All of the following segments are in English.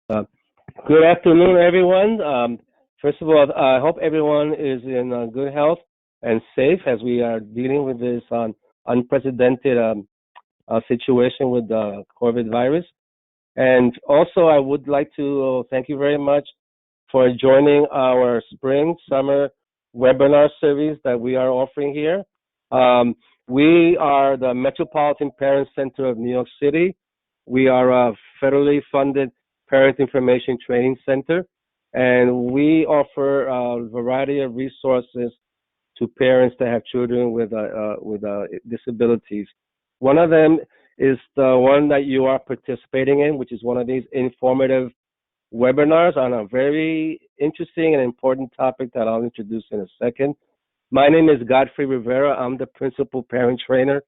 Uh, Good afternoon, everyone. First of all, I hope everyone is in good health and safe as we are dealing with this unprecedented situation with the COVID virus. And also, I would like to thank you very much for joining our spring summer webinar series that we are offering here. Um, we are the Metropolitan Parent Center of New York City. We are a federally funded parent information training center, and we offer a variety of resources to parents that have children with disabilities. One of them is the one that you are participating in, which is one of these informative webinars on a very interesting and important topic that I'll introduce in a second. My name is Godfrey Rivera. I'm the principal parent trainer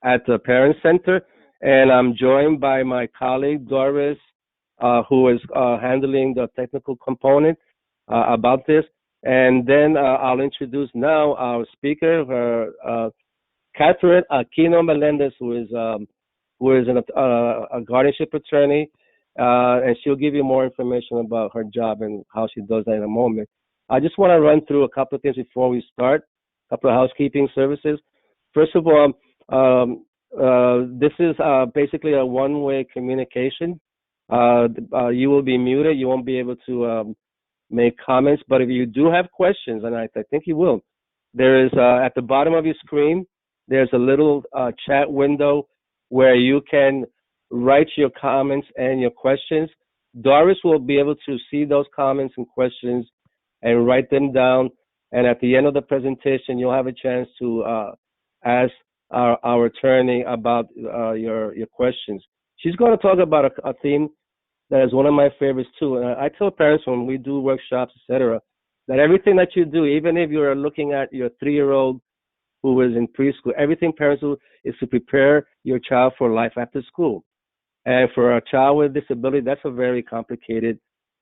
at the Parent Center, and I'm joined by my colleague Doris, who is handling the technical component about this. And then I'll introduce now our speaker, Catherine Aquino Melendez, who is a guardianship attorney, and she'll give you more information about her job and how she does that in a moment. I just want to run through a couple of things before we start, a couple of housekeeping services. First of all, this is basically a one-way communication. You will be muted. You won't be able to make comments. But if you do have questions, and I think you will, there is at the bottom of your screen, there's a little chat window where you can write your comments and your questions. Doris will be able to see those comments and questions and write them down. And at the end of the presentation, you'll have a chance to ask our attorney about your questions. She's going to talk about a theme that is one of my favorites too. And I tell parents when we do workshops, etc., that everything that you do, even if you're looking at your 3-year-old who is in preschool, everything parents do is to prepare your child for life after school. And for a child with disability, that's a very complicated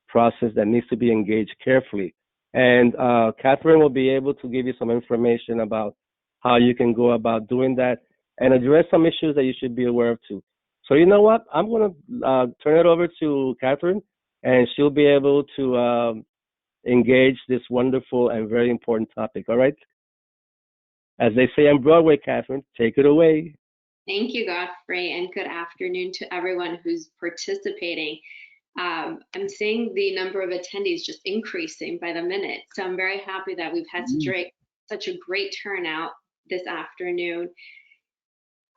process that needs to be engaged carefully. And Catherine will be able to give you some information about how you can go about doing that and address some issues that you should be aware of too. So you know what? I'm going to turn it over to Catherine, and she'll be able to engage this wonderful and very important topic. All right? As they say on Broadway, Catherine, take it away. Thank you, Godfrey, and good afternoon to everyone who's participating. I'm seeing the number of attendees just increasing by the minute, so I'm very happy that we've had such a great turnout this afternoon.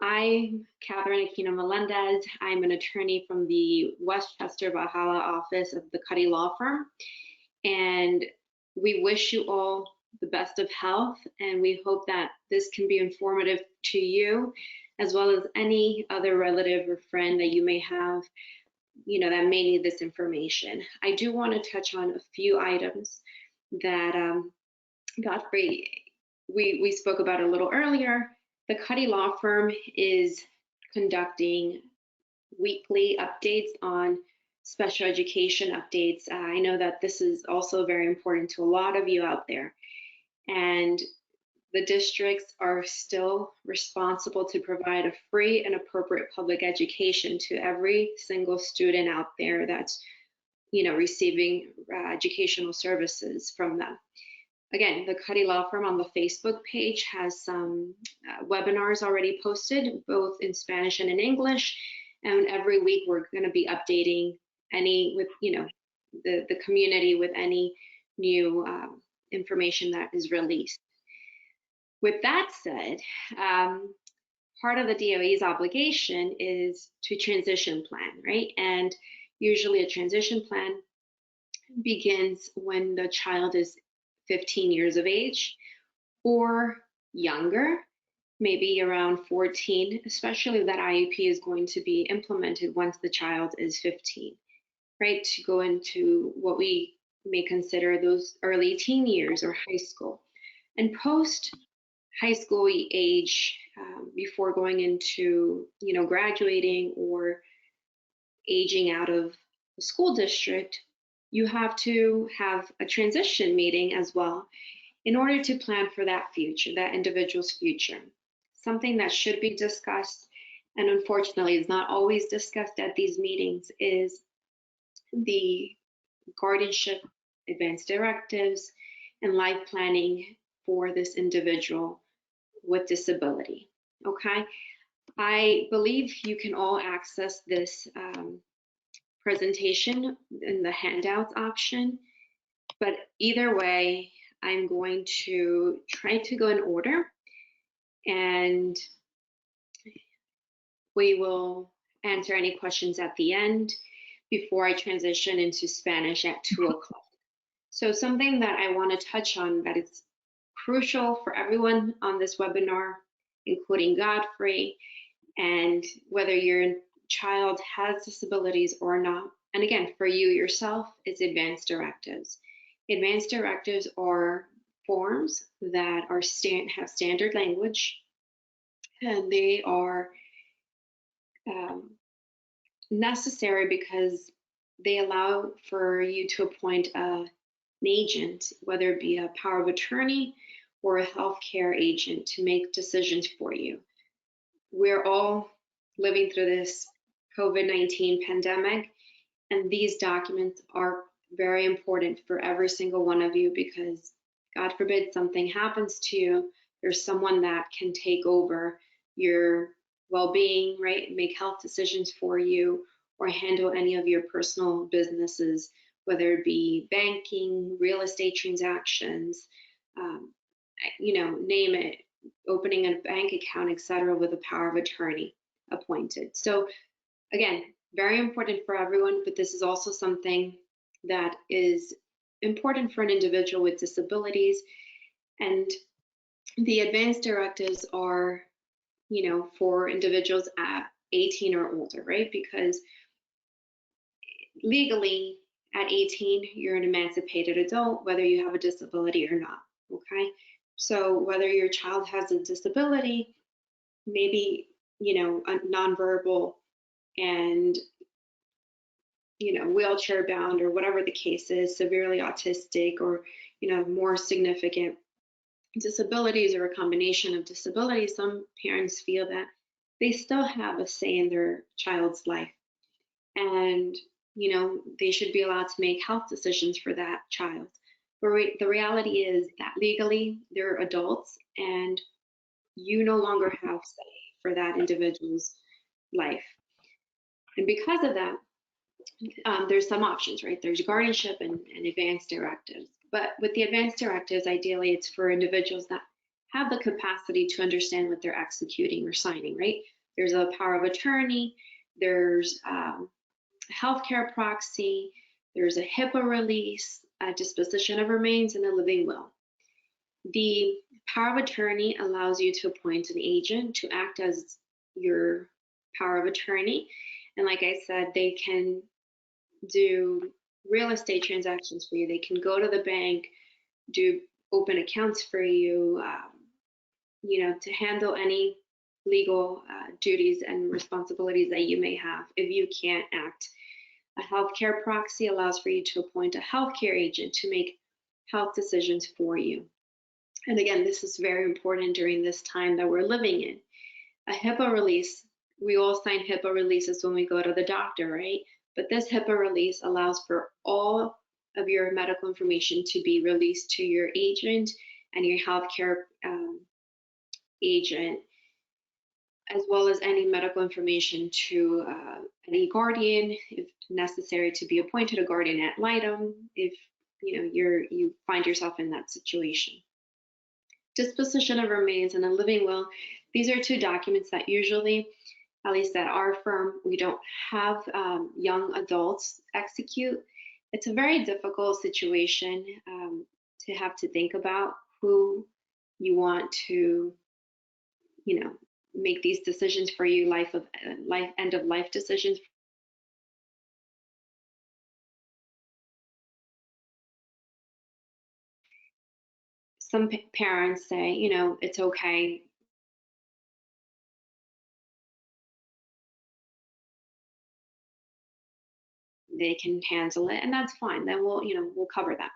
I'm Catherine Aquino Melendez. I'm an attorney from the Westchester Valhalla office of the Cuddy Law Firm, and we wish you all the best of health, and we hope that this can be informative to you as well as any other relative or friend that you may have, that may need this information. I do want to touch on a few items that Godfrey, we spoke about a little earlier. The Cuddy Law Firm is conducting weekly updates on special education updates. I know that this is also very important to a lot of you out there. And the districts are still responsible to provide a free and appropriate public education to every single student out there that's, receiving educational services from them. Again, the Cuddy Law Firm on the Facebook page has some webinars already posted, both in Spanish and in English. And every week we're going to be updating the community with any new information that is released. With that said, part of the DOE's obligation is to transition plan, right? And usually a transition plan begins when the child is 15 years of age or younger, maybe around 14, especially if that IEP is going to be implemented once the child is 15, right? To go into what we may consider those early teen years or high school. And post high school age, before going into, graduating or aging out of the school district, you have to have a transition meeting as well in order to plan for that future, that individual's future. Something that should be discussed, and unfortunately is not always discussed at these meetings, is the guardianship advanced directives, and life planning for this individual with disability. Okay, I believe you can all access this presentation in the handouts option, but either way, I'm going to try to go in order, and we will answer any questions at the end before I transition into Spanish at 2 o'clock. So something that I want to touch on that is crucial for everyone on this webinar, including Godfrey, and whether your child has disabilities or not, and again, for you yourself, is advanced directives. Advanced directives are forms that are have standard language, and they are necessary because they allow for you to appoint an agent, whether it be a power of attorney or a healthcare agent, to make decisions for you. We're all living through this COVID-19 pandemic, and these documents are very important for every single one of you because, God forbid, something happens to you, there's someone that can take over your well-being, right? Make health decisions for you or handle any of your personal businesses, whether it be banking, real estate transactions, name it, opening a bank account, etc., with a power of attorney appointed. So again, very important for everyone, but this is also something that is important for an individual with disabilities. And the advanced directives are, for individuals at 18 or older, right? Because legally at 18, you're an emancipated adult, whether you have a disability or not, okay? So whether your child has a disability, maybe, nonverbal and, wheelchair bound or whatever the case is, severely autistic or, more significant disabilities or a combination of disabilities, some parents feel that they still have a say in their child's life. And, they should be allowed to make health decisions for that child. But the reality is that legally they're adults and you no longer have say for that individual's life. And because of that, there's some options, right? There's guardianship and advanced directives. But with the advanced directives, ideally it's for individuals that have the capacity to understand what they're executing or signing, right? There's a power of attorney, there's healthcare proxy, there's a HIPAA release, a disposition of remains, and a living will. The power of attorney allows you to appoint an agent to act as your power of attorney. And like I said, they can do real estate transactions for you. They can go to the bank, open accounts for you, to handle any legal duties and responsibilities that you may have if you can't act. A healthcare proxy allows for you to appoint a healthcare agent to make health decisions for you. And again, this is very important during this time that we're living in. A HIPAA release, we all sign HIPAA releases when we go to the doctor, right? But this HIPAA release allows for all of your medical information to be released to your agent and your healthcare agent, as well as any medical information to any guardian, if necessary, to be appointed a guardian ad litem, if you find yourself in that situation. Disposition of remains and a living will. These are two documents that usually, at least at our firm, we don't have young adults execute. It's a very difficult situation to have to think about who you want to, make these decisions for you, end of life decisions. Some parents say, it's okay. They can handle it, and that's fine. Then we'll cover that.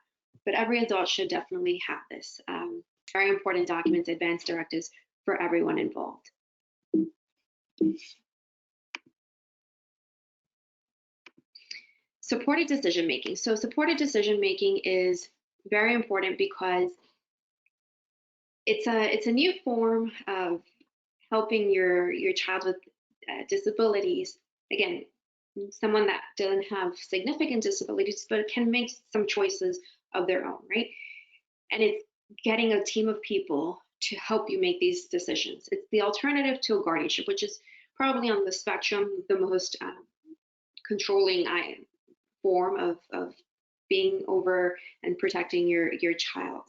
But every adult should definitely have this. Very important documents, advanced directives for everyone involved. Supported decision making. So supported decision making is very important because it's a new form of helping your child with disabilities. Again, someone that doesn't have significant disabilities but can make some choices of their own, right? And it's getting a team of people to help you make these decisions. It's the alternative to a guardianship, which is probably on the spectrum the most controlling form of being over and protecting your child.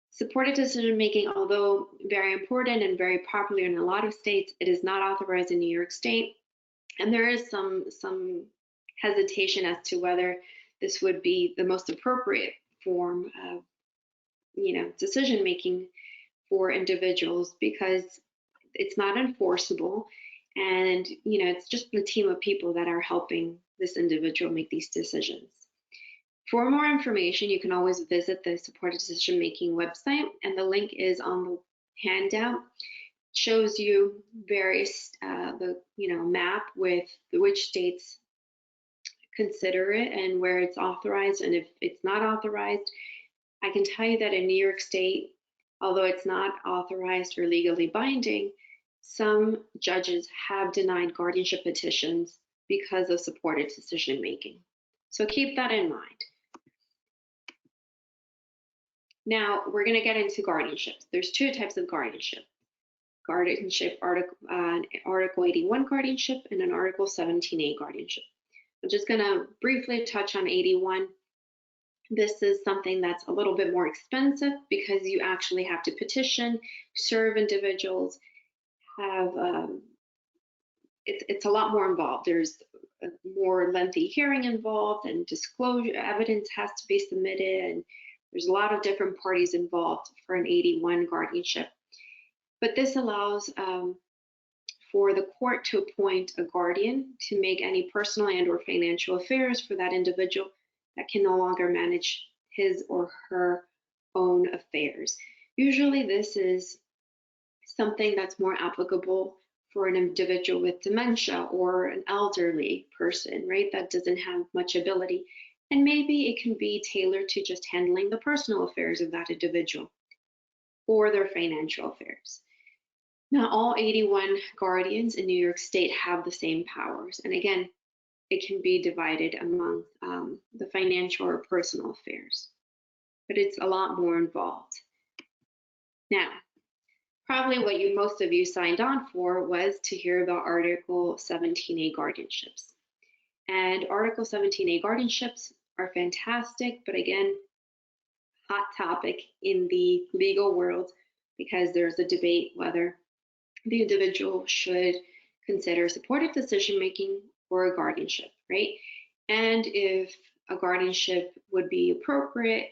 Supported decision making, although very important and very popular in a lot of states, it is not authorized in New York State. And there is some hesitation as to whether this would be the most appropriate form of, decision making for individuals, because it's not enforceable, and it's just the team of people that are helping this individual make these decisions. For more information, you can always visit the Supported Decision Making website, and the link is on the handout. It shows you various map with which states consider it and where it's authorized, and if it's not authorized. I can tell you that in New York State, although it's not authorized or legally binding, some judges have denied guardianship petitions because of supported decision making. So keep that in mind. Now we're going to get into guardianships. There's two types of guardianship. Guardianship Article 81 guardianship and an Article 17A guardianship. I'm just going to briefly touch on 81. This is something that's a little bit more expensive because you actually have to petition, serve individuals, it's a lot more involved. There's a more lengthy hearing involved, and disclosure evidence has to be submitted, and there's a lot of different parties involved for an 81 guardianship. But this allows for the court to appoint a guardian to make any personal and or financial affairs for that individual that can no longer manage his or her own affairs. Usually this is something that's more applicable for an individual with dementia or an elderly person, right, that doesn't have much ability. And maybe it can be tailored to just handling the personal affairs of that individual or their financial affairs. Now, all 81 guardians in New York State have the same powers. And again, it can be divided among the financial or personal affairs, but it's a lot more involved. Now, probably what most of you signed on for was to hear about Article 17A guardianships. And Article 17A guardianships are fantastic, but again, hot topic in the legal world because there's a debate whether the individual should consider supportive decision making or a guardianship, right? And if a guardianship would be appropriate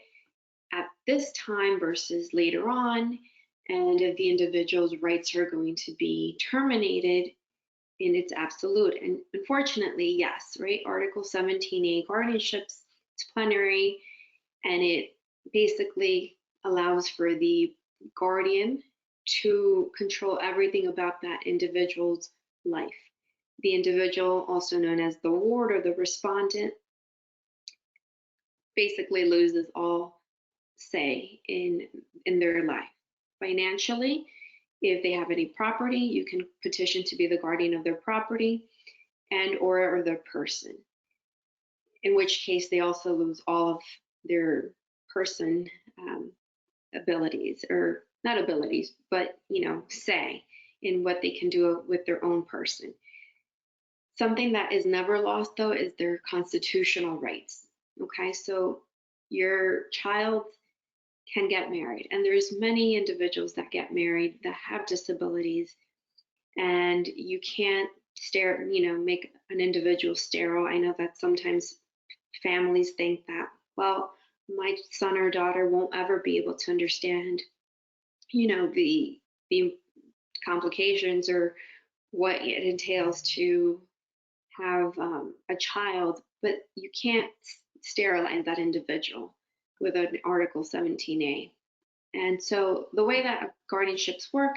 at this time versus later on, and if the individual's rights are going to be terminated in its absolute. And unfortunately, yes, right? Article 17A guardianships, it's plenary, and it basically allows for the guardian to control everything about that individual's life. The individual, also known as the ward or the respondent, basically loses all say in their life. Financially, if they have any property, you can petition to be the guardian of their property and or their person, in which case they also lose all of their person abilities, or not abilities, but say in what they can do with their own person. Something that is never lost, though, is their constitutional rights. Okay, so your child can get married, and there's many individuals that get married that have disabilities, and you can't make an individual sterile. I know that sometimes families think that, well, my son or daughter won't ever be able to understand, the complications or what it entails to have a child, but you can't sterilize that individual with an Article 17A. And so the way that guardianships work,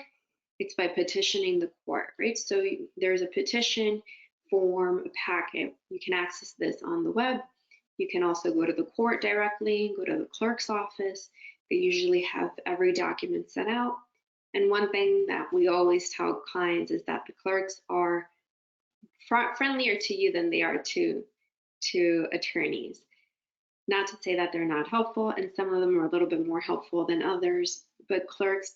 it's by petitioning the court, right? So there's a petition form, a packet. You can access this on the web. You can also go to the court directly, go to the clerk's office. They usually have every document sent out. And one thing that we always tell clients is that the clerks are friendlier to you than they are to attorneys. Not to say that they're not helpful, and some of them are a little bit more helpful than others, but clerks,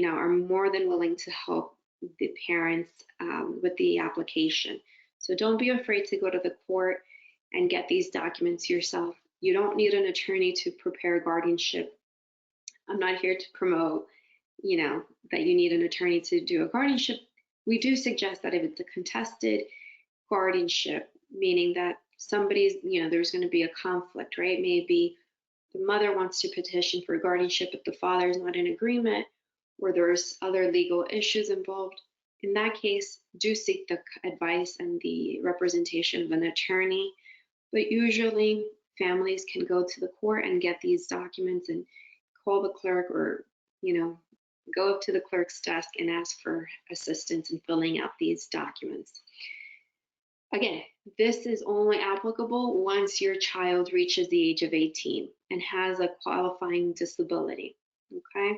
are more than willing to help the parents with the application. So don't be afraid to go to the court and get these documents yourself. You don't need an attorney to prepare guardianship. I'm not here to promote, that you need an attorney to do a guardianship. We do suggest that if it's a contested guardianship, meaning that somebody's, there's going to be a conflict, right? Maybe the mother wants to petition for guardianship, but the father is not in agreement, or there's other legal issues involved. In that case, do seek the advice and the representation of an attorney. But usually families can go to the court and get these documents and call the clerk, or, go up to the clerk's desk and ask for assistance in filling out these documents. Again, this is only applicable once your child reaches the age of 18 and has a qualifying disability, okay?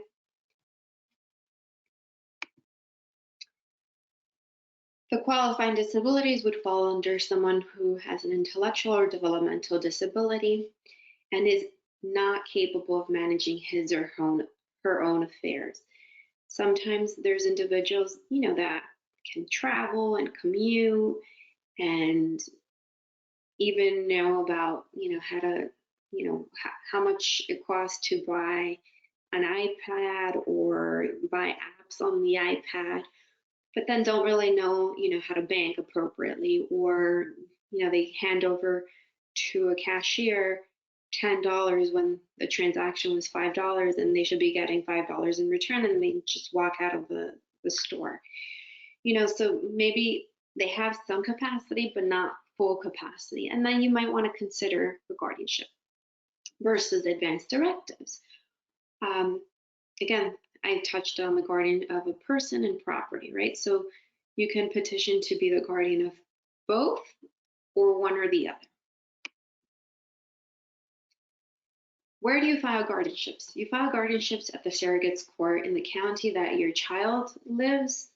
The qualifying disabilities would fall under someone who has an intellectual or developmental disability and is not capable of managing his or her own affairs. Sometimes there's individuals, that can travel and commute and even know about, how to, how much it costs to buy an iPad or buy apps on the iPad, but then don't really know, how to bank appropriately, or, they hand over to a cashier $10 when the transaction was $5 and they should be getting $5 in return, and they just walk out of the store. So maybe they have some capacity, but not full capacity. And then you might want to consider the guardianship versus advanced directives. Again, I touched on the guardian of a person and property, right? So you can petition to be the guardian of both or one or the other. Where do you file guardianships? You file guardianships at the surrogate's court in the county that your child lives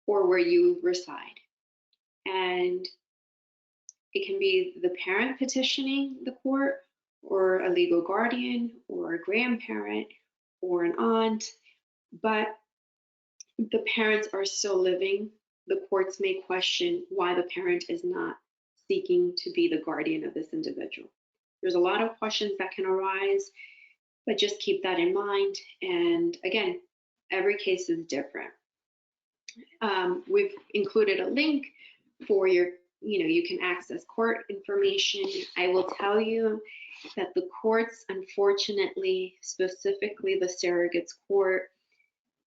or where you reside. And it can be the parent petitioning the court, or a legal guardian, or a grandparent, or an aunt. But if the parents are still living, the courts may question why the parent is not seeking to be the guardian of this individual. There's a lot of questions that can arise, but just keep that in mind. And again, every case is different. We've included a link for your, you can access court information. I will tell you that the courts, unfortunately, specifically the surrogate's court,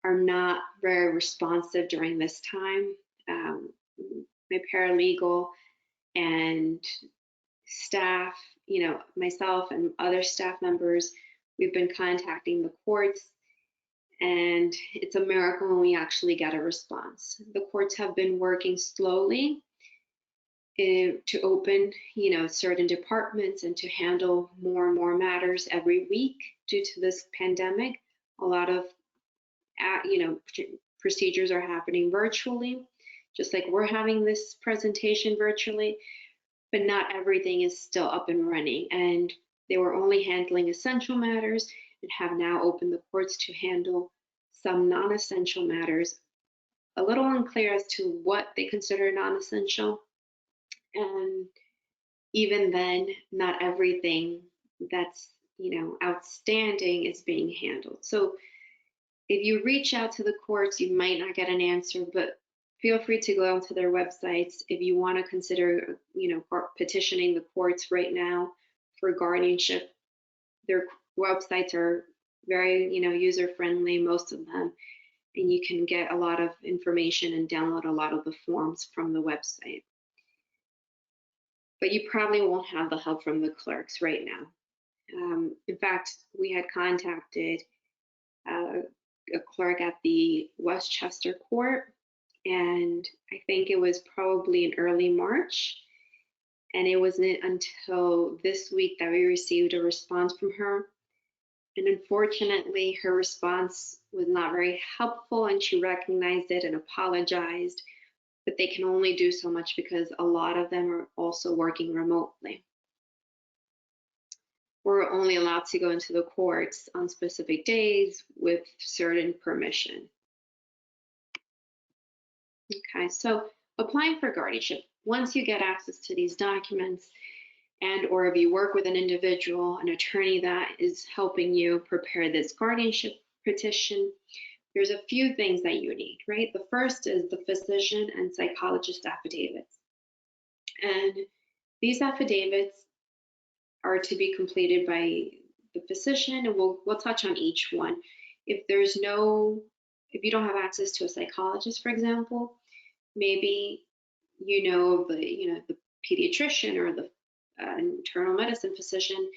are not very responsive during this time. My paralegal and staff, myself and other staff members, we've been contacting the courts, and it's a miracle when we actually get a response. The courts have been working slowly to open, certain departments and to handle more and more matters every week due to this pandemic. A lot of, procedures are happening virtually, just like we're having this presentation virtually, but not everything is still up and running. And they were only handling essential matters and have now opened the courts to handle some non-essential matters. A little unclear as to what they consider non-essential. And even then, not everything that's, outstanding is being handled. So if you reach out to the courts, you might not get an answer, but feel free to go onto their websites if you want to consider, petitioning the courts right now for guardianship. Their websites are very, user-friendly, most of them, and you can get a lot of information and download a lot of the forms from the website. But you probably won't have the help from the clerks right now. In fact, we had contacted a clerk at the Westchester court, and I think it was probably in early March. And it wasn't until this week that we received a response from her. And unfortunately, her response was not very helpful, and she recognized it and apologized. But they can only do so much because a lot of them are also working remotely. We're only allowed to go into the courts on specific days with certain permission. Okay, so applying for guardianship. Once you get access to these documents, and or if you work with an individual, an attorney that is helping you prepare this guardianship petition, there's a few things that you need, right? The first is the physician and psychologist affidavits. And these affidavits are to be completed by the physician, and we'll touch on each one. If you don't have access to a psychologist, for example, maybe the pediatrician or the internal medicine physician,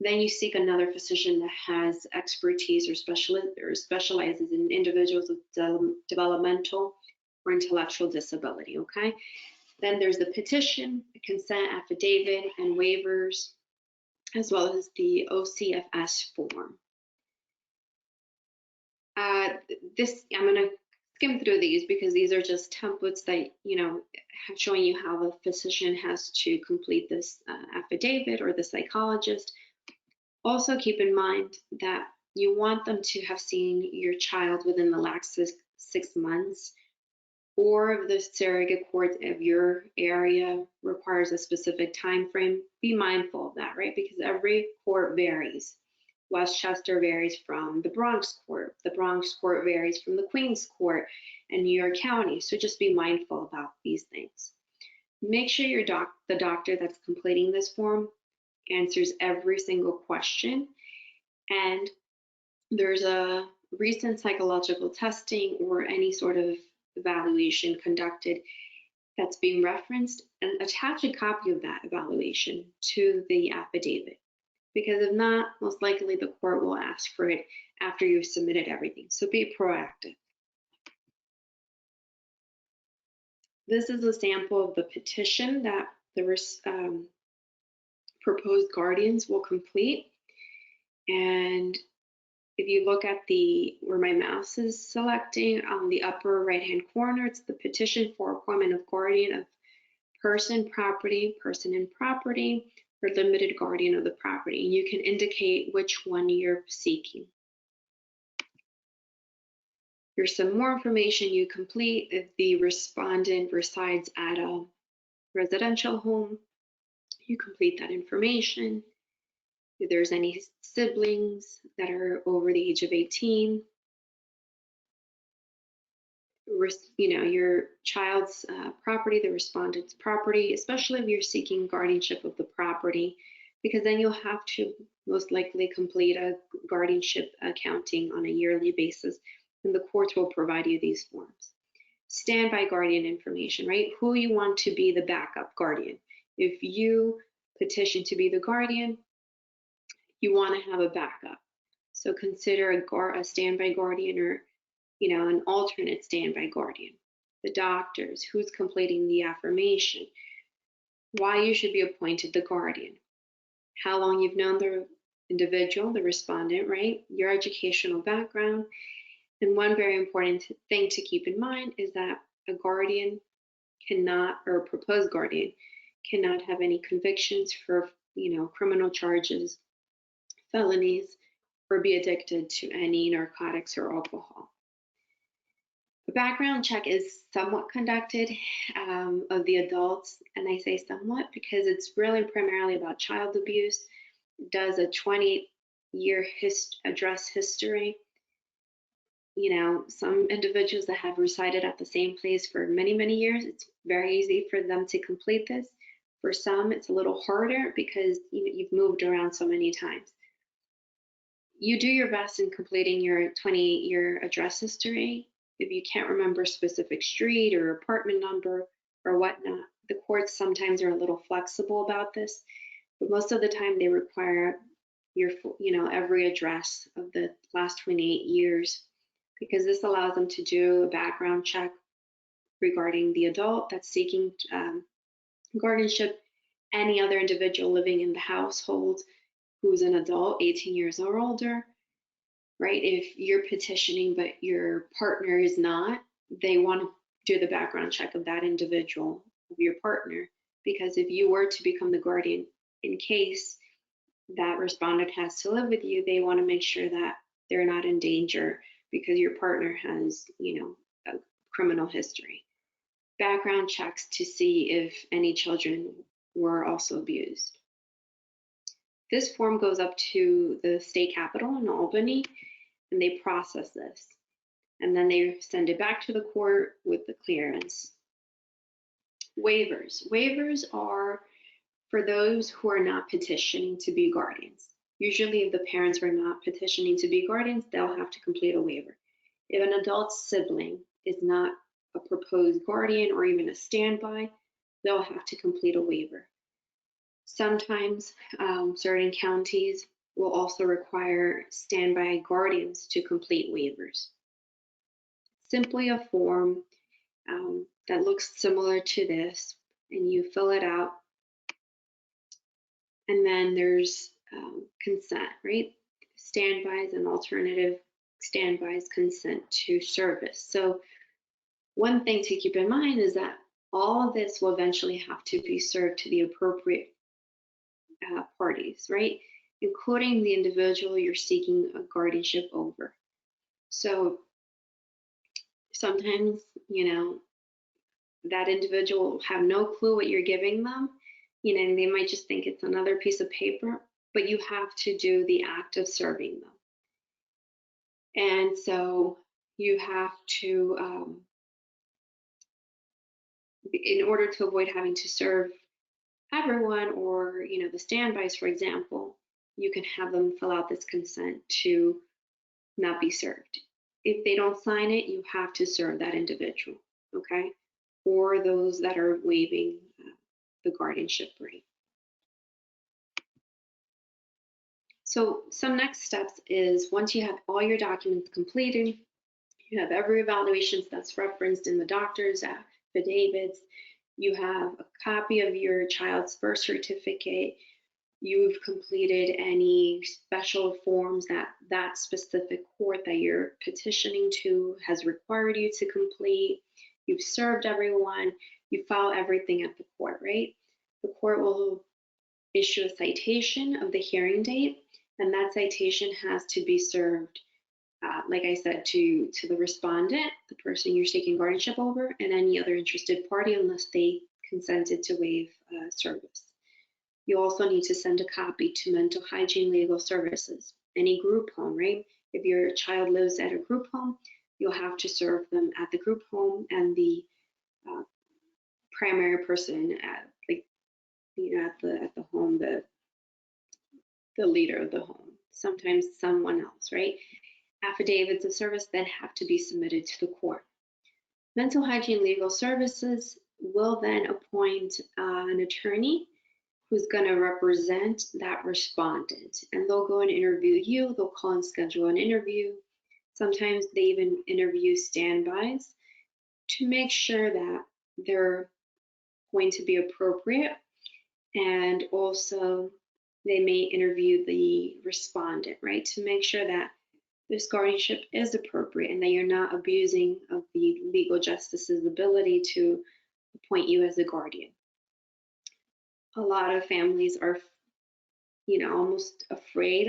then you seek another physician that has expertise or specializes in individuals with developmental or intellectual disability, okay? Then there's the petition, the consent affidavit, and waivers, as well as the OCFS form. I'm going to skim through these because these are just templates that, showing you how the physician has to complete this affidavit, or the psychologist. Also keep in mind that you want them to have seen your child within the last 6 months, or if the surrogate court of your area requires a specific time frame, be mindful of that, right? Because every court varies. Westchester varies from the Bronx court. The Bronx court varies from the Queens court and New York County. So just be mindful about these things. Make sure the doctor that's completing this form answers every single question. And there's a recent psychological testing or any sort of evaluation conducted that's being referenced, and attach a copy of that evaluation to the affidavit. Because if not, most likely the court will ask for it after you've submitted everything. So be proactive. This is a sample of the petition that the proposed guardians will complete. And if you look at where my mouse is selecting on the upper right-hand corner, it's the petition for appointment of guardian of person and property, or limited guardian of the property. And you can indicate which one you're seeking. Here's some more information you complete. If the respondent resides at a residential home, you complete that information. If there's any siblings that are over the age of 18, your child's property, the respondent's property, especially if you're seeking guardianship of the property, because then you'll have to most likely complete a guardianship accounting on a yearly basis, and the courts will provide you these forms. Standby guardian information, right? Who you want to be the backup guardian. If you petition to be the guardian, you want to have a backup. So consider a standby guardian, or an alternate standby guardian. The doctors, who's completing the affirmation, why you should be appointed the guardian, how long you've known the individual, the respondent, right? Your educational background. And one very important thing to keep in mind is that a guardian cannot, or a proposed guardian, cannot have any convictions for, criminal charges, felonies, or be addicted to any narcotics or alcohol. The background check is somewhat conducted of the adults, and I say somewhat because it's really primarily about child abuse. It does a 20-year address history. Some individuals that have resided at the same place for many, many years, it's very easy for them to complete this. For some, it's a little harder because you've moved around so many times. You do your best in completing your 20-year address history. If you can't remember a specific street or apartment number or whatnot, the courts sometimes are a little flexible about this, but most of the time they require your, every address of the last 28 years, because this allows them to do a background check regarding the adult that's seeking guardianship, any other individual living in the household who's an adult, 18 years or older, right? If you're petitioning but your partner is not, they want to do the background check of that individual, of your partner, because if you were to become the guardian in case that respondent has to live with you, they want to make sure that they're not in danger because your partner has, a criminal history. Background checks to see if any children were also abused. This form goes up to the state capitol in Albany, and they process this. And then they send it back to the court with the clearance. Waivers. Waivers are for those who are not petitioning to be guardians. Usually if the parents are not petitioning to be guardians, they'll have to complete a waiver. If an adult sibling is not a proposed guardian or even a standby, they'll have to complete a waiver. Sometimes certain counties will also require standby guardians to complete waivers. Simply a form that looks similar to this, and you fill it out. And then there's consent, right? Standbys and alternative standbys consent to service. So one thing to keep in mind is that all of this will eventually have to be served to the appropriate parties, right? Including the individual you're seeking a guardianship over. So sometimes, that individual will have no clue what you're giving them, and they might just think it's another piece of paper, but you have to do the act of serving them. And so you have to, in order to avoid having to serve everyone or, the standbys, for example, you can have them fill out this consent to not be served. If they don't sign it, you have to serve that individual, okay? Or those that are waiving the guardianship right. So some next steps is once you have all your documents completed, you have every evaluation that's referenced in the doctor's affidavits, you have a copy of your child's birth certificate, you've completed any special forms that specific court that you're petitioning to has required you to complete, you've served everyone, you file everything at the court, right? The court will issue a citation of the hearing date, and that citation has to be served, like I said, to the respondent, the person you're seeking guardianship over, and any other interested party unless they consented to waive service. You also need to send a copy to Mental Hygiene Legal Services, any group home, right? If your child lives at a group home, you'll have to serve them at the group home, and the primary person at the home, the leader of the home, sometimes someone else, right? Affidavits of service then have to be submitted to the court. Mental Hygiene Legal Services will then appoint an attorney who's going to represent that respondent, and they'll go and interview you, they'll call and schedule an interview. Sometimes they even interview standbys to make sure that they're going to be appropriate, and also they may interview the respondent, right, to make sure that this guardianship is appropriate and that you're not abusing of the legal justice's ability to appoint you as a guardian. A lot of families are, almost afraid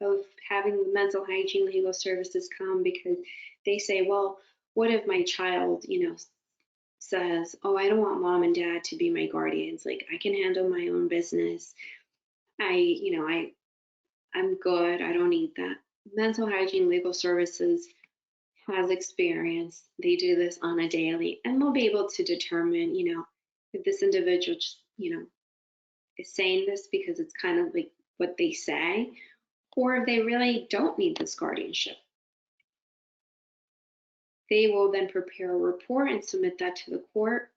of having the mental hygiene legal services come because they say, well, what if my child, says, oh, I don't want mom and dad to be my guardians. Like, I can handle my own business. I'm good. I don't need that. Mental Hygiene Legal Services has experience. They do this on a daily, and they'll be able to determine, if this individual just, is saying this because it's kind of like what they say, or if they really don't need this guardianship. They will then prepare a report and submit that to the court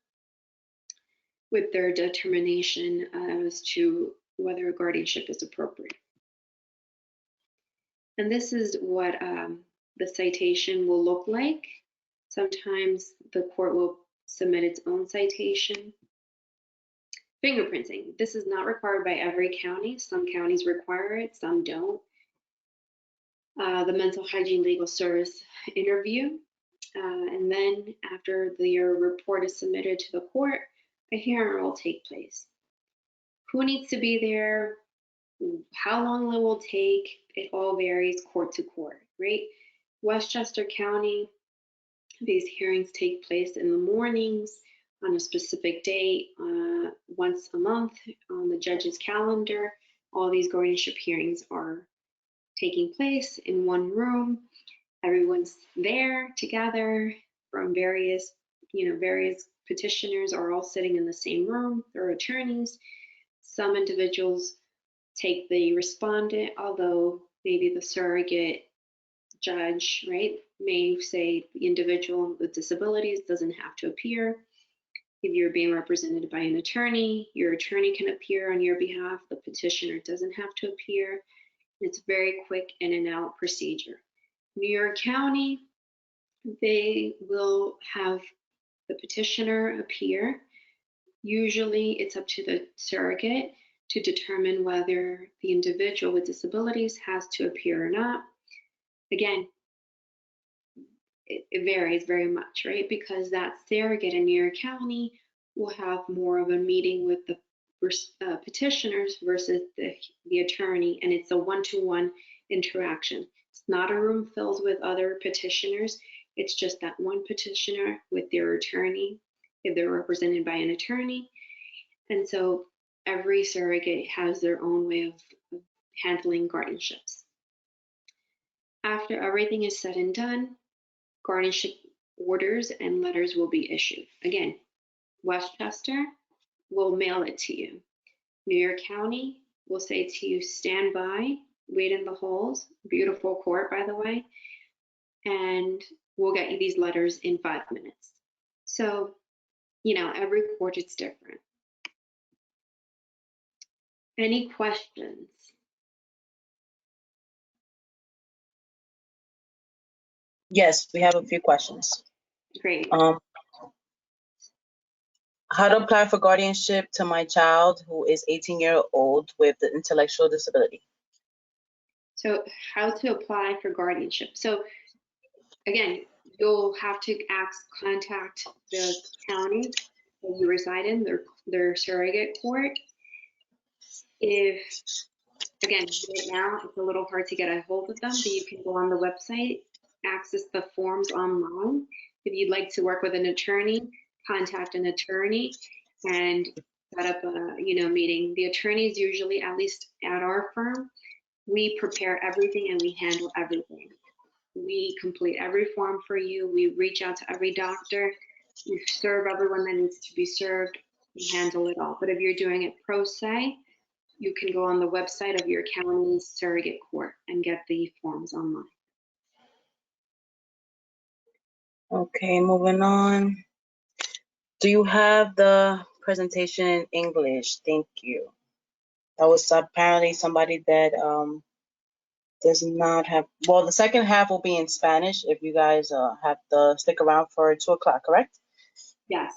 with their determination as to whether a guardianship is appropriate. And this is what the citation will look like. Sometimes the court will submit its own citation. Fingerprinting. This is not required by every county. Some counties require it, some don't. The mental hygiene legal service interview. And then after your report is submitted to the court, a hearing will take place. Who needs to be there? How long it will take? It all varies court to court, right? Westchester County, these hearings take place in the mornings on a specific date, once a month on the judge's calendar. All these guardianship hearings are taking place in one room. Everyone's there together from various petitioners are all sitting in the same room, their attorneys. Some individuals take the respondent, although maybe the surrogate judge, right, may say the individual with disabilities doesn't have to appear. If you're being represented by an attorney, your attorney can appear on your behalf. The petitioner doesn't have to appear. It's a very quick in and out procedure. New York County, they will have the petitioner appear. Usually it's up to the surrogate to determine whether the individual with disabilities has to appear or not. Again, it varies very much, right? Because that surrogate in New York County will have more of a meeting with the petitioners versus the attorney, and it's a one-to-one interaction. It's not a room filled with other petitioners. It's just that one petitioner with their attorney, if they're represented by an attorney. And so every surrogate has their own way of handling guardianships. After everything is said and done, guardianship orders and letters will be issued. Again, Westchester will mail it to you. New York County will say to you, stand by, wait in the halls. Beautiful court, by the way. And we'll get you these letters in 5 minutes. So, every court is different. Any questions? Yes, we have a few questions. Great. How to apply for guardianship to my child who is 18 years old with the intellectual disability? So how to apply for guardianship. So again, you'll have to contact the county that you reside in, their surrogate court. If, again, right now it's a little hard to get a hold of them, but you can go on the website, access the forms online. If you'd like to work with an attorney, contact an attorney and set up a meeting. The attorneys usually, at least at our firm, we prepare everything and we handle everything. We complete every form for you. We reach out to every doctor. We serve everyone that needs to be served. We handle it all. But if you're doing it pro se, you can go on the website of your county's surrogate court and get the forms online. Okay, moving on. Do you have the presentation in English? Thank you. That was apparently somebody that does not have, well, the second half will be in Spanish if you guys have to stick around for 2 o'clock, correct? Yes.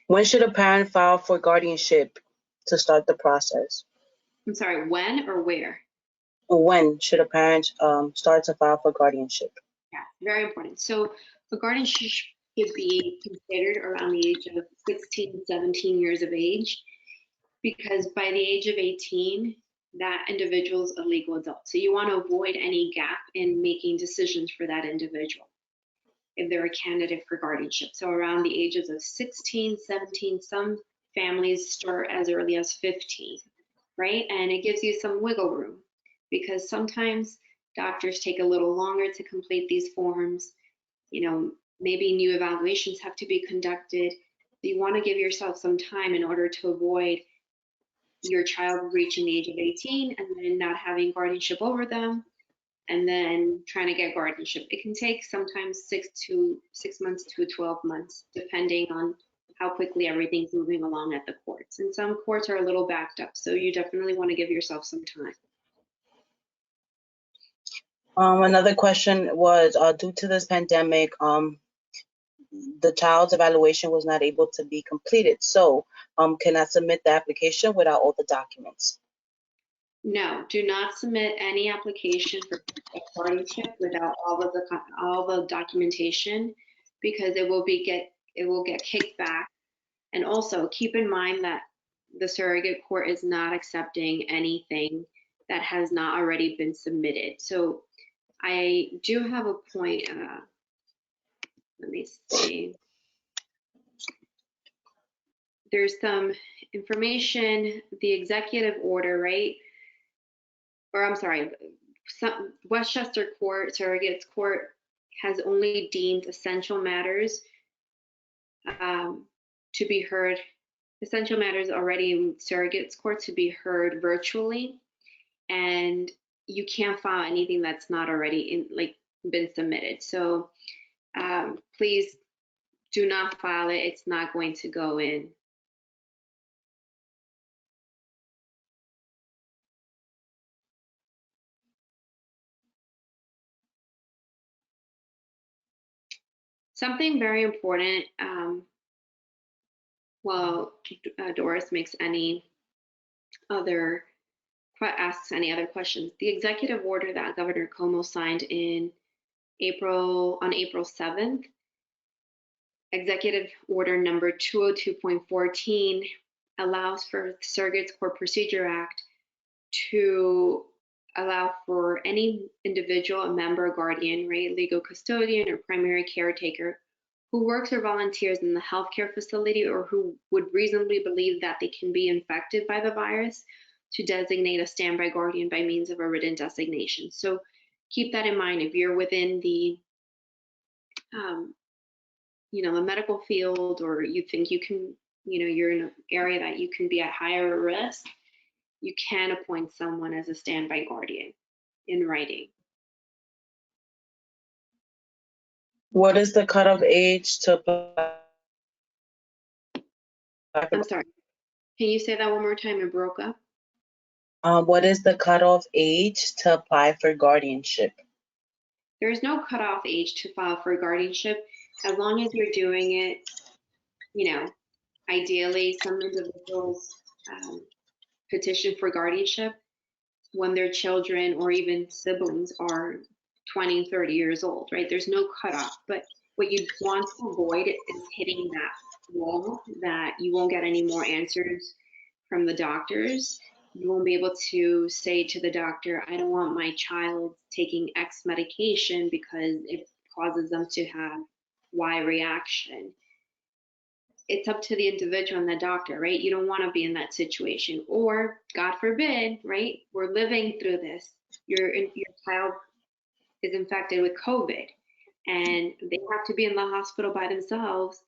When should a parent file for guardianship to start the process? I'm sorry, when or where? When should a parent start to file for guardianship? Yeah, very important. So a guardianship should be considered around the age of 16, 17 years of age, because by the age of 18, that individual is a legal adult. So you want to avoid any gap in making decisions for that individual if they're a candidate for guardianship. So around the ages of 16, 17, some families start as early as 15, right? And it gives you some wiggle room because sometimes doctors take a little longer to complete these forms. Maybe new evaluations have to be conducted. You want to give yourself some time in order to avoid your child reaching the age of 18 and then not having guardianship over them and then trying to get guardianship. It can take sometimes 6 months to 12 months, depending on how quickly everything's moving along at the courts. And some courts are a little backed up, so you definitely want to give yourself some time. Another question was, due to this pandemic, the child's evaluation was not able to be completed. So, can I submit the application without all the documents? No, do not submit any application for guardianship without all the documentation, because it will get kicked back. And also keep in mind that the surrogate court is not accepting anything that has not already been submitted. So I do have a point. Let me see. There's some information, the executive order, right? Or I'm sorry, Westchester Court, Surrogates Court, has only deemed essential matters to be heard. Essential matters already in Surrogates Court to be heard virtually, and you can't file anything that's not already been submitted. So please do not file it. It's not going to go in. Something very important, Doris asks any other questions. The executive order that Governor Cuomo signed on April 7th, executive order number 202.14, allows for the Surrogates Court Procedure Act to allow for any individual, a member, guardian, right, legal custodian, or primary caretaker who works or volunteers in the healthcare facility or who would reasonably believe that they can be infected by the virus to designate a standby guardian by means of a written designation. So keep that in mind. If you're within the, the medical field, or you think you can, you're in an area that you can be at higher risk, you can appoint someone as a standby guardian in writing. What is the cutoff age to apply? I'm sorry. Can you say that one more time? It broke up. What is the cutoff age to apply for guardianship? There is no cutoff age to file for guardianship, as long as you're doing it, ideally some individuals petition for guardianship when their children or even siblings are 20 and 30 years old, right? There's no cutoff, but what you want to avoid is hitting that wall that you won't get any more answers from the doctors. You won't be able to say to the doctor, I don't want my child taking X medication because it causes them to have Y reaction. It's up to the individual and the doctor, right? You don't want to be in that situation. Or, God forbid, right? We're living through this. Your child is infected with COVID and they have to be in the hospital by themselves,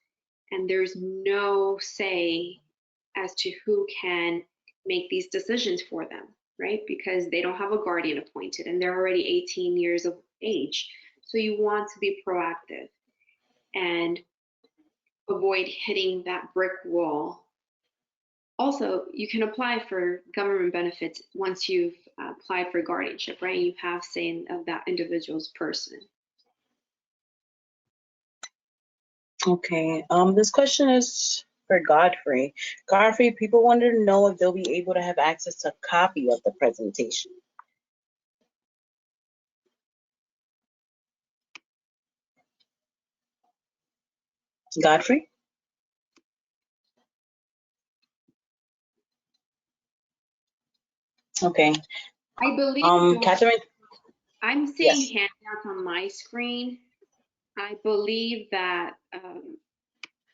and there's no say as to who can make these decisions for them, right? Because they don't have a guardian appointed and they're already 18 years of age. So you want to be proactive and avoid hitting that brick wall. Also, you can apply for government benefits once you've applied for guardianship, right? You have say of that individual's person. Okay, this question is for Godfrey. Godfrey, people wanted to know if they'll be able to have access to a copy of the presentation. Godfrey? Okay. I believe, Catherine? I'm seeing Yes. handouts on my screen. I believe that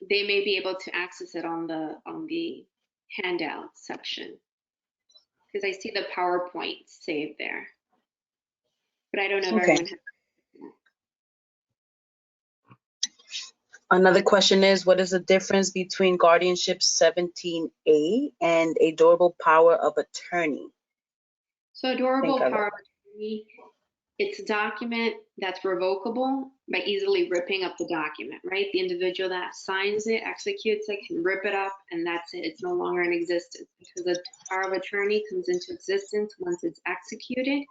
they may be able to access it on the handout section, because I see the PowerPoint saved there. But I don't know if everyone has. Another question is, what is the difference between Guardianship 17A and a durable power of attorney? So durable power of attorney, it's a document that's revocable by easily ripping up the document, right? The individual that signs it, executes it, can rip it up, and that's it. It's no longer in existence, because the power of attorney comes into existence once it's executed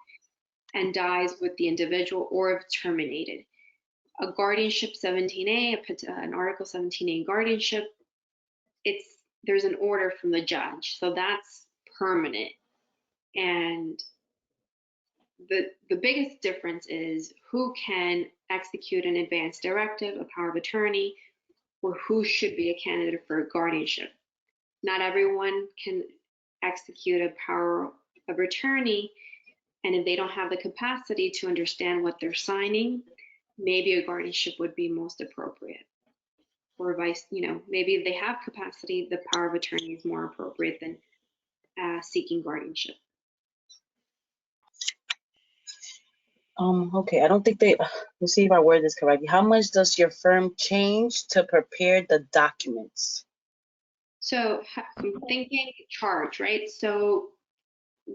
and dies with the individual or if terminated. A guardianship 17A, an Article 17A guardianship, there's an order from the judge, so that's permanent. And the biggest difference is who can execute an advance directive, a power of attorney, or who should be a candidate for a guardianship. Not everyone can execute a power of attorney, and if they don't have the capacity to understand what they're signing, maybe a guardianship would be most appropriate. Or vice, maybe if they have capacity, the power of attorney is more appropriate than seeking guardianship. Okay, I don't think let's see if I word this correctly. How much does your firm change to prepare the documents? So I'm thinking charge, right? So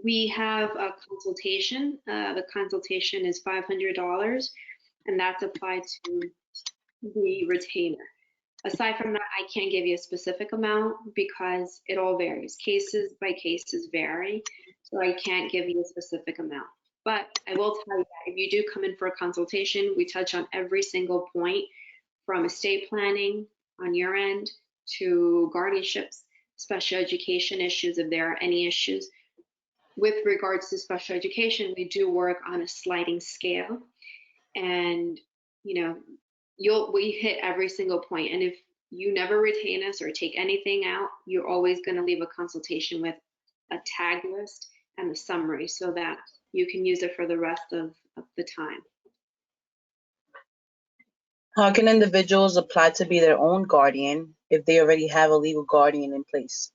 we have a consultation. The consultation is $500, and that's applied to the retainer. Aside from that, I can't give you a specific amount because it all varies. Cases by cases vary, so I can't give you a specific amount. But I will tell you that if you do come in for a consultation, we touch on every single point from estate planning on your end to guardianships, special education issues, if there are any issues. With regards to special education, we do work on a sliding scale, and we hit every single point. And if you never retain us or take anything out, you're always going to leave a consultation with a tag list and the summary so that you can use it for the rest of the time. How can individuals apply to be their own guardian if they already have a legal guardian in place?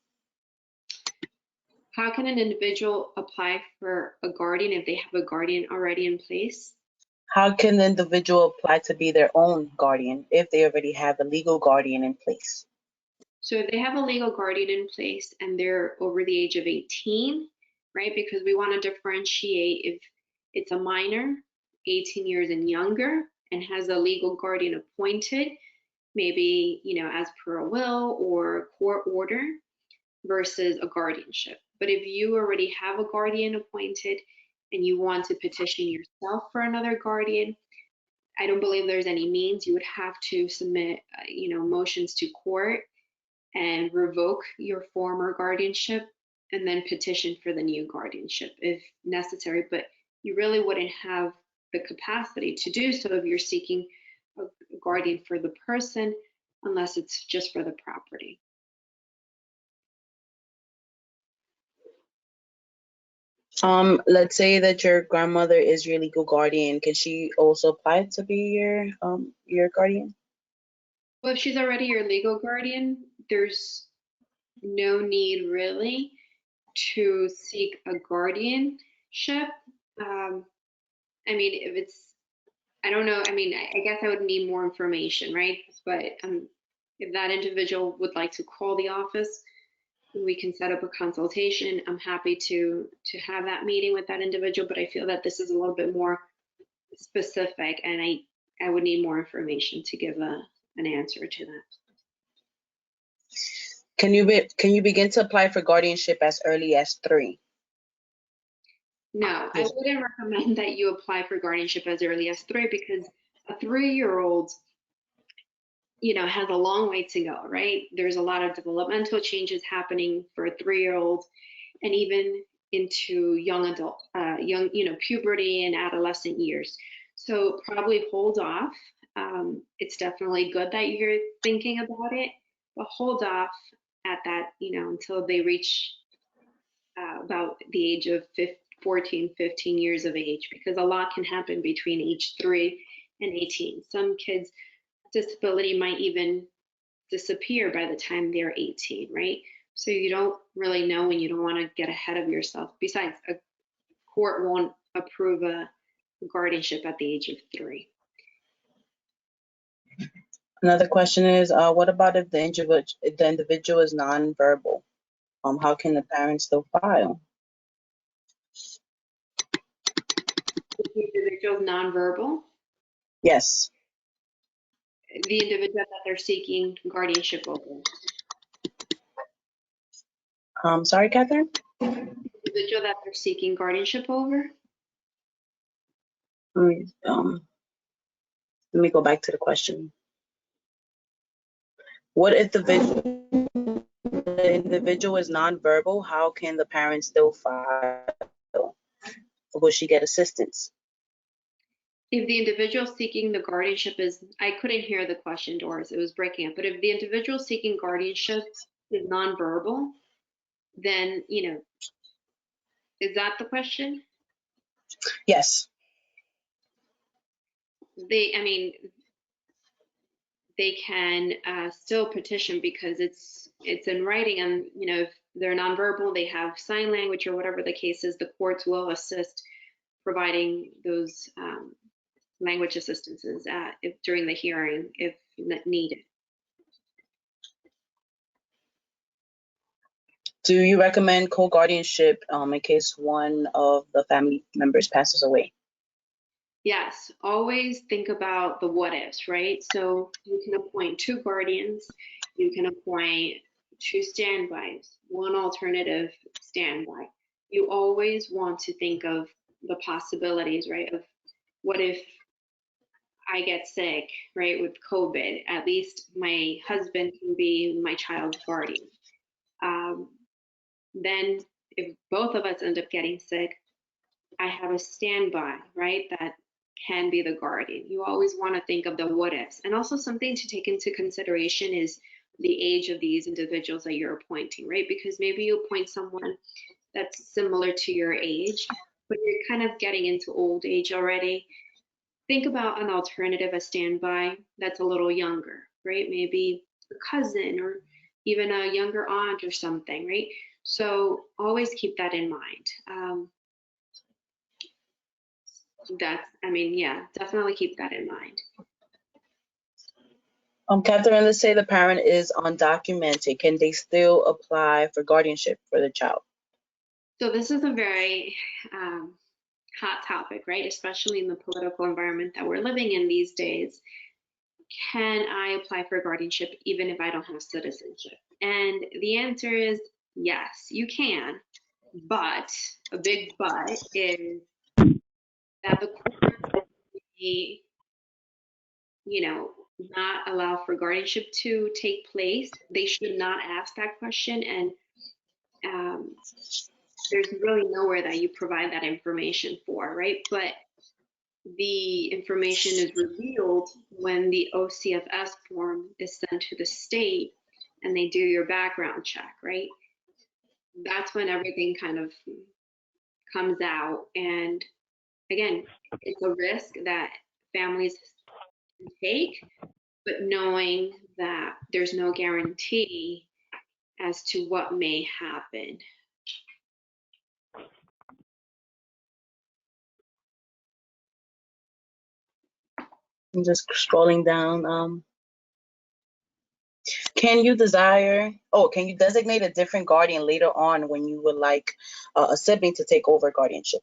How can an individual apply for a guardian if they have a guardian already in place? How can the individual apply to be their own guardian if they already have a legal guardian in place? So if they have a legal guardian in place and they're over the age of 18, right? Because we want to differentiate if it's a minor, 18 years and younger, and has a legal guardian appointed, maybe, as per a will or court order, versus a guardianship. But if you already have a guardian appointed and you want to petition yourself for another guardian, I don't believe there's any means. You would have to submit, motions to court and revoke your former guardianship and then petition for the new guardianship if necessary. But you really wouldn't have the capacity to do so if you're seeking a guardian for the person, unless it's just for the property. Let's say that your grandmother is your legal guardian. Can she also apply to be your guardian? Well, if she's already your legal guardian, there's no need really to seek a guardianship. If it's, I don't know, I guess I would need more information, right? But if that individual would like to call the office, we can set up a consultation. I'm happy to have that meeting with that individual, but I feel that this is a little bit more specific, and I would need more information to give an answer to that. Can you begin to apply for guardianship as early as 3? No, I wouldn't recommend that you apply for guardianship as early as 3 because a 3-year-old, has a long way to go, right? There's a lot of developmental changes happening for a 3-year-old, and even into young adult, puberty and adolescent years. So probably hold off. It's definitely good that you're thinking about it, but hold off at that, until they reach about the age of 14, 15 years of age, because a lot can happen between age 3 and 18. Some kids' disability might even disappear by the time they're 18, right? So you don't really know, and you don't want to get ahead of yourself. Besides, a court won't approve a guardianship at the age of 3. Another question is, what about if the individual is nonverbal? How can the parents still file? If the individual is nonverbal? Yes. The individual that they're seeking guardianship over. Sorry, Catherine? The individual that they're seeking guardianship over? Let me go back to the question. What if the individual is nonverbal? How can the parent still file? Will she get assistance? If the individual seeking the guardianship is, I couldn't hear the question, Doris, it was breaking up, but if the individual seeking guardianship is nonverbal, then, you know, is that the question? Yes. I mean, they can still petition because it's in writing, and, you know, if they're nonverbal, they have sign language or whatever the case is, the courts will assist providing those language assistances during the hearing if needed. Do you recommend co-guardianship in case one of the family members passes away? Yes, always think about the what ifs, right? So you can appoint 2 guardians, you can appoint 2 standbys, 1 alternative standby. You always want to think of the possibilities, right? Of what if I get sick, right, with COVID? At least my husband can be my child's guardian. Then if both of us end up getting sick, I have a standby, right, that can be the guardian. You always want to think of the what ifs. And also something to take into consideration is the age of these individuals that you're appointing, right? Because maybe you appoint someone that's similar to your age, but you're kind of getting into old age already. Think about an alternative, a standby that's a little younger, right? Maybe a cousin or even a younger aunt or something, right? So always keep that in mind. Definitely keep that in mind. Catherine, let's say the parent is undocumented. Can they still apply for guardianship for the child? So this is a very hot topic, right? Especially in the political environment that we're living in these days. Can I apply for guardianship even if I don't have citizenship? And the answer is yes, you can. But a big but is that the court may, not allow for guardianship to take place. They should not ask that question, and there's really nowhere that you provide that information for, right? But the information is revealed when the OCFS form is sent to the state and they do your background check, right? That's when everything kind of comes out. And again, it's a risk that families can take, but knowing that there's no guarantee as to what may happen. I'm just scrolling down. Can you designate a different guardian later on when you would like a sibling to take over guardianship?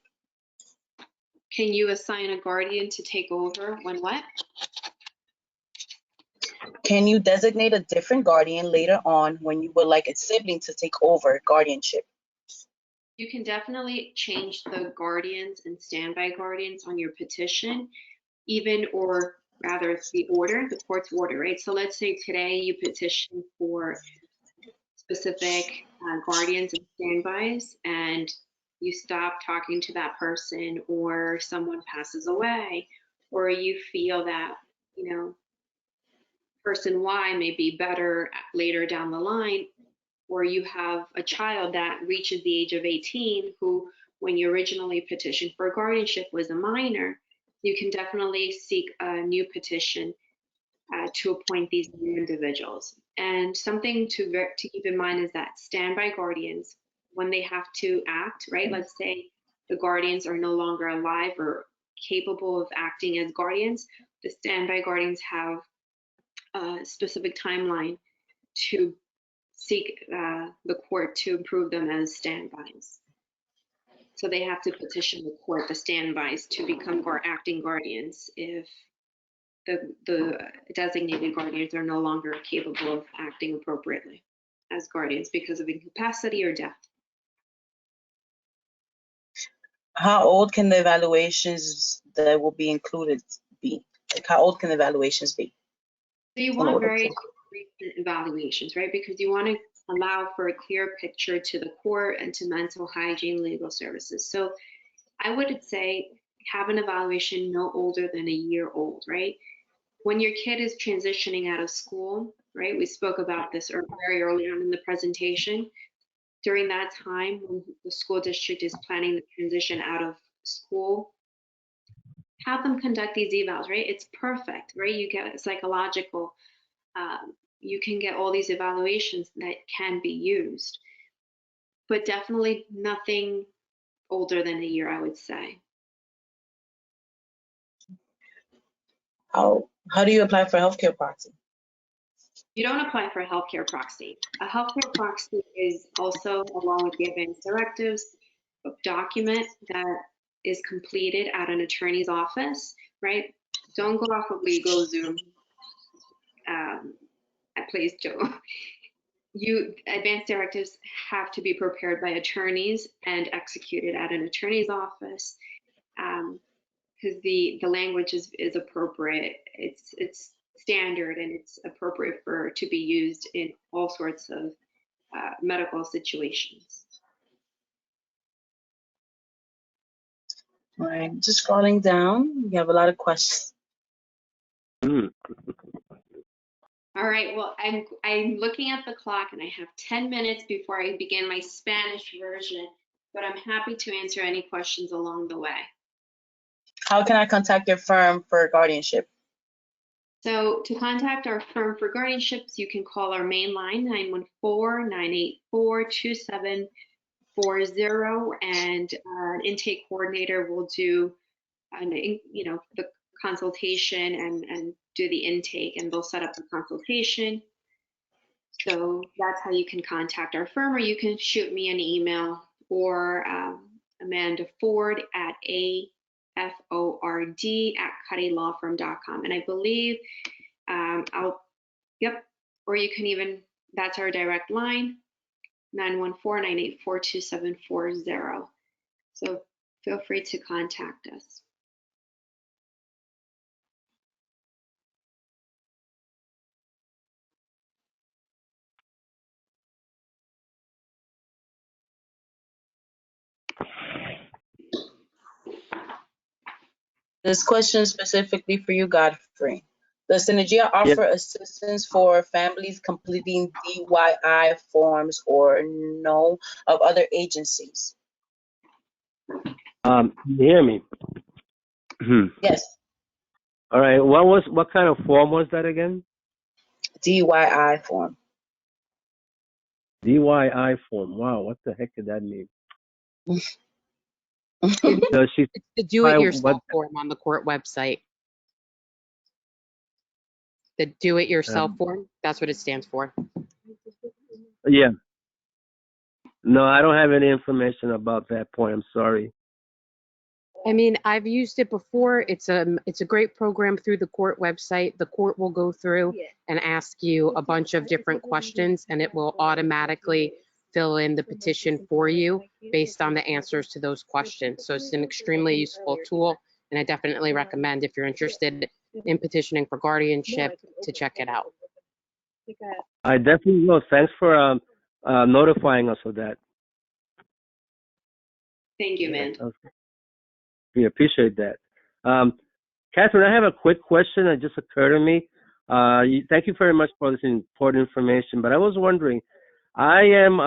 Can you assign a guardian to take over when what? Can you designate a different guardian later on when you would like a sibling to take over guardianship? You can definitely change the guardians and standby guardians on your petition, or rather it's the court's order, right? So let's say today you petition for specific guardians and standbys, and you stop talking to that person, or someone passes away, or you feel that, person Y may be better later down the line, or you have a child that reaches the age of 18 who, when you originally petitioned for guardianship, was a minor, you can definitely seek a new petition to appoint these new individuals. And something to keep in mind is that standby guardians, when they have to act, right? Let's say the guardians are no longer alive or capable of acting as guardians, the standby guardians have a specific timeline to seek the court to approve them as standbys. So they have to petition the court, the standbys, to become acting guardians if the designated guardians are no longer capable of acting appropriately as guardians because of incapacity or death. How old can the evaluations that will be included be? Like, how old can the evaluations be? So you want very recent evaluations, right? Because you want to allow for a clear picture to the court and to mental hygiene legal services. So I would say have an evaluation no older than a year old, right? When your kid is transitioning out of school, right? We spoke about this very early on in the presentation. During that time, when the school district is planning the transition out of school, have them conduct these evals, right? It's perfect, right? You get psychological, you can get all these evaluations that can be used, but definitely nothing older than a year, I would say. How do you apply for a healthcare proxy? You don't apply for a healthcare proxy. A healthcare proxy is also, along with the advanced directives, a document that is completed at an attorney's office, right? Don't go off of legal Zoom. Please don't. Advanced directives have to be prepared by attorneys and executed at an attorney's office, because the language is appropriate. It's standard and it's appropriate to be used in all sorts of medical situations. All right, just scrolling down, we have a lot of questions. All right, well, I'm looking at the clock and I have 10 minutes before I begin my Spanish version, but I'm happy to answer any questions along the way. How can I contact your firm for guardianship? So to contact our firm for guardianships, you can call our main line, 914-984-2740, and an intake coordinator will do the consultation and do the intake, and they'll set up the consultation. So that's how you can contact our firm, or you can shoot me an email, or Amanda Ford at AFORD@CuddyLawFirm.com. And I believe or you can even, that's our direct line, 914-984-2740. So feel free to contact us. This question is specifically for you, Godfrey. Does Synergia offer assistance for families completing DIY forms or no of other agencies? You hear me? Yes. All right. What kind of form was that again? DIY form. DIY form. Wow, what the heck did that mean? It's the do-it-yourself form on the court website. The do-it-yourself form, that's what it stands for. Yeah. No, I don't have any information about that point. I'm sorry. I mean, I've used it before. It's a great program through the court website. The court will go through and ask you a bunch of different questions, and it will automatically fill in the petition for you based on the answers to those questions. So it's an extremely useful tool, and I definitely recommend, if you're interested in petitioning for guardianship, to check it out. I definitely will. Thanks for notifying us of that. Thank you, man. We appreciate that. Catherine, I have a quick question that just occurred to me. Thank you very much for this important information, but I was wondering, I am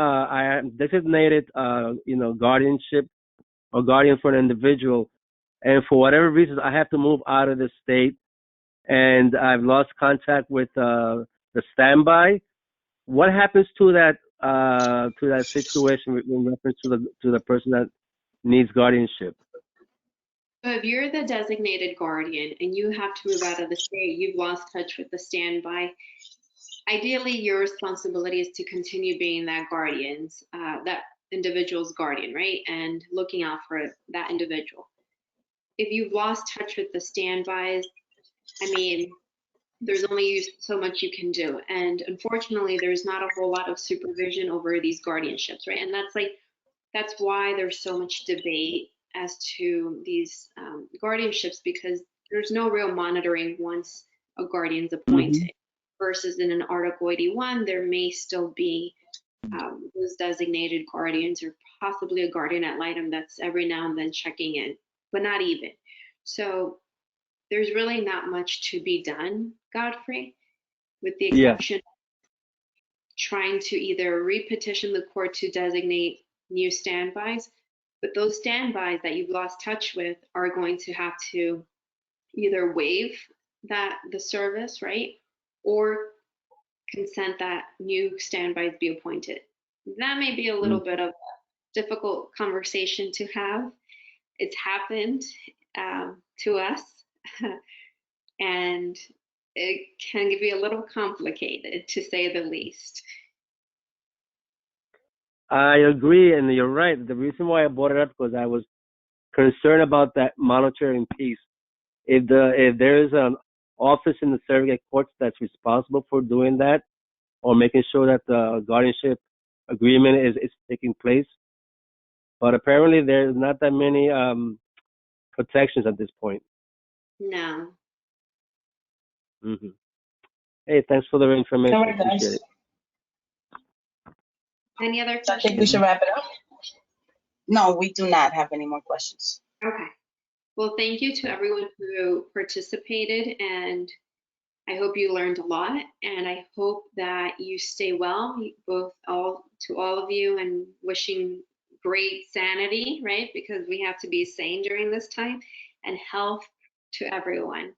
designated, guardianship or guardian for an individual, and for whatever reason, I have to move out of the state, and I've lost contact with the standby. What happens to that situation in reference to the person that needs guardianship? So if you're the designated guardian and you have to move out of the state, you've lost touch with the standby, ideally your responsibility is to continue being that individual's guardian, right? And looking out for that individual. If you've lost touch with the standbys, I mean, there's only so much you can do. And unfortunately, there's not a whole lot of supervision over these guardianships, right? And that's why there's so much debate as to these guardianships, because there's no real monitoring once a guardian's appointed. Versus in an Article 81, there may still be those designated guardians, or possibly a guardian ad litem that's every now and then checking in, but not even. So there's really not much to be done, Godfrey, with the exception of trying to either repetition the court to designate new standbys, but those standbys that you've lost touch with are going to have to either waive the service, right, or consent that new standbys be appointed. That may be a little bit of a difficult conversation to have. It's happened to us, and it can be a little complicated, to say the least. I agree, and you're right. The reason why I brought it up was I was concerned about that monitoring piece. If there is an office in the surrogate courts that's responsible for doing that, or making sure that the guardianship agreement is taking place, but apparently there's not that many protections at this point. No. Hey, thanks for the information. All right, guys. Appreciate it. Any other So I think we questions? should wrap it up. No, we do not have any more questions. Okay. Well, thank you to everyone who participated, and I hope you learned a lot, and I hope that you stay well, to all of you, and wishing great sanity, right? Because we have to be sane during this time, and health to everyone.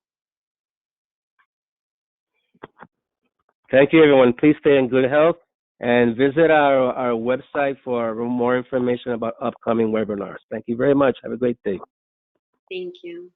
Thank you, everyone. Please stay in good health and visit our website for more information about upcoming webinars. Thank you very much. Have a great day. Thank you.